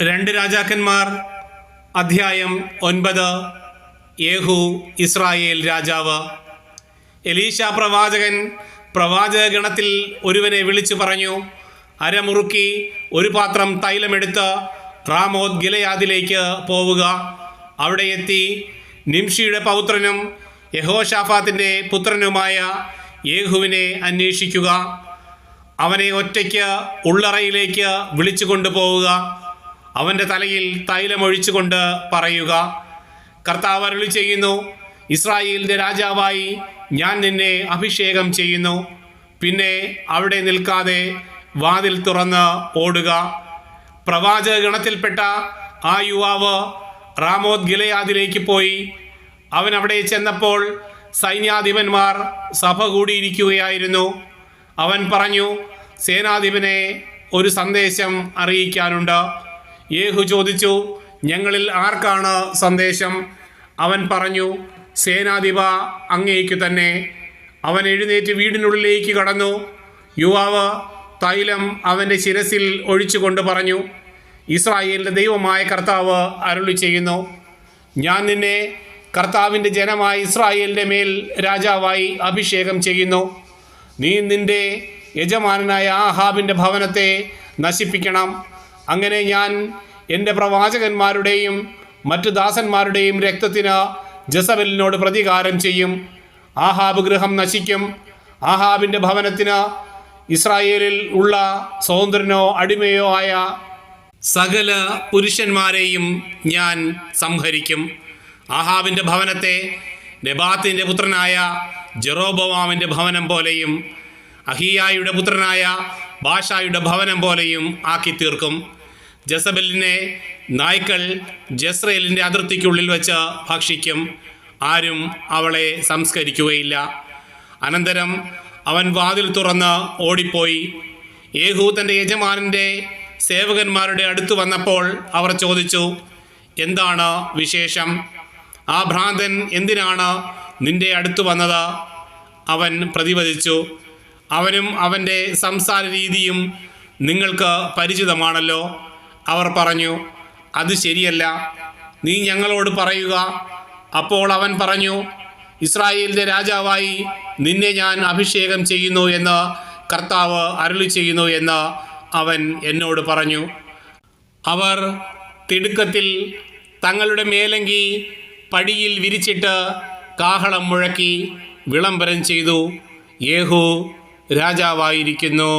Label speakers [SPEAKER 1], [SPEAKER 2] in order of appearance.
[SPEAKER 1] രണ്ട് രാജാക്കന്മാർ അധ്യായം 9. യേഹൂ ഇസ്രായേൽ രാജാവ്. എലീശ പ്രവാചകൻ പ്രവാചകഗണത്തിൽ ഒരുവനെ വിളിച്ചു പറഞ്ഞു, അരമുറുക്കി ഒരു പാത്രം തൈലമെടുത്ത് റാമോത്ത് ഗിലെയാദിലേക്ക് പോവുക. അവിടെ എത്തി നിംഷിയുടെ പൗത്രനും യഹോശാഫാത്തിൻ്റെ പുത്രനുമായ യേഹുവിനെ അന്വേഷിക്കുക. അവനെ ഒറ്റയ്ക്ക് ഉള്ളറയിലേക്ക് വിളിച്ചു കൊണ്ടുപോവുക. അവൻ്റെ തലയിൽ തൈലമൊഴിച്ചുകൊണ്ട് പറയുക, കർത്താവ് അരുളി ചെയ്യുന്നു, ഇസ്രായേലിൻ്റെ രാജാവായി ഞാൻ നിന്നെ അഭിഷേകം ചെയ്യുന്നു. പിന്നെ അവിടെ നിൽക്കാതെ വാതിൽ തുറന്ന് ഓടുക. പ്രവാചക ഗണത്തിൽപ്പെട്ട ആ യുവാവ് റാമോത്ത് ഗിലെയാദിലേക്ക് പോയി. അവൻ അവിടെ ചെന്നപ്പോൾ സൈന്യാധിപന്മാർ സഭ കൂടിയിരിക്കുകയായിരുന്നു. അവൻ പറഞ്ഞു, സേനാധിപനെ ഒരു സന്ദേശം അറിയിക്കാനുണ്ട്. യേഹു ചോദിച്ചു, ഞങ്ങളിൽ ആർക്കാണ് സന്ദേശം? അവൻ പറഞ്ഞു, സേനാധിപ അങ്ങേക്കു തന്നെ. അവൻ എഴുന്നേറ്റ് വീടിനുള്ളിലേക്ക് കടന്നു. യുവാവ് തൈലം അവൻ്റെ ശിരസിൽ ഒഴിച്ചുകൊണ്ട് പറഞ്ഞു, ഇസ്രായേലിൻ്റെ ദൈവമായ കർത്താവ് അരുളി ചെയ്യുന്നു, ഞാൻ നിന്നെ കർത്താവിൻ്റെ ജനമായ ഇസ്രായേലിൻ്റെ മേൽ രാജാവായി അഭിഷേകം ചെയ്യുന്നു. നീ നിൻ്റെ യജമാനനായ ആഹാബിൻ്റെ ഭവനത്തെ നശിപ്പിക്കണം. അങ്ങനെ ഞാൻ എൻ്റെ പ്രവാചകന്മാരുടെയും മറ്റു ദാസന്മാരുടെയും രക്തത്തിന് ജസബലിനോട് പ്രതികാരം ചെയ്യും. ആഹാബ് ഗൃഹം നശിക്കും. ആഹാബിൻ്റെ ഭവനത്തിന് ഇസ്രായേലിൽ ഉള്ള സ്വതന്ത്രനോ അടിമയോ ആയ സകല പുരുഷന്മാരെയും ഞാൻ സംഹരിക്കും. ആഹാബിൻ്റെ ഭവനത്തെ നെബാത്തിൻ്റെ പുത്രനായ ജെറോബോവാമിൻ്റെ ഭവനം പോലെയും അഹിയായുടെ പുത്രനായ ബാഷായുടെ ഭവനം പോലെയും ആക്കി തീർക്കും. ജസബലിനെ നായ്ക്കൾ ജസ്രയേലിൻ്റെ അതിർത്തിക്കുള്ളിൽ വെച്ച് ഭക്ഷിക്കും. ആരും അവളെ സംസ്കരിക്കുകയില്ല. അനന്തരം അവൻ വാതിൽ തുറന്ന് ഓടിപ്പോയി. യേഹൂ തൻ്റെ യജമാനൻ്റെ സേവകന്മാരുടെ അടുത്ത് വന്നപ്പോൾ അവർ ചോദിച്ചു, എന്താണ് വിശേഷം? ആ ഭ്രാന്തൻ എന്തിനാണ് നിന്റെ അടുത്ത് വന്നത്? അവൻ പ്രതിവദിച്ചു, അവനും അവൻ്റെ സംസാര രീതിയും നിങ്ങൾക്ക് പരിചിതമാണല്ലോ. അവർ പറഞ്ഞു, അത് ശരിയല്ല, നീ ഞങ്ങളോട് പറയുക. അപ്പോൾ അവൻ പറഞ്ഞു, ഇസ്രായേലിൻ്റെ രാജാവായി നിന്നെ ഞാൻ അഭിഷേകം ചെയ്യുന്നു എന്ന് കർത്താവ് അരുളി ചെയ്യുന്നു എന്ന് അവൻ എന്നോട് പറഞ്ഞു. അവർ തിടുക്കത്തിൽ തങ്ങളുടെ മേലങ്കി പടിയിൽ വിരിച്ചിട്ട് കാഹളം മുഴക്കി വിളംബരം ചെയ്തു, യേഹൂ രാജാവായിരിക്കുന്നു.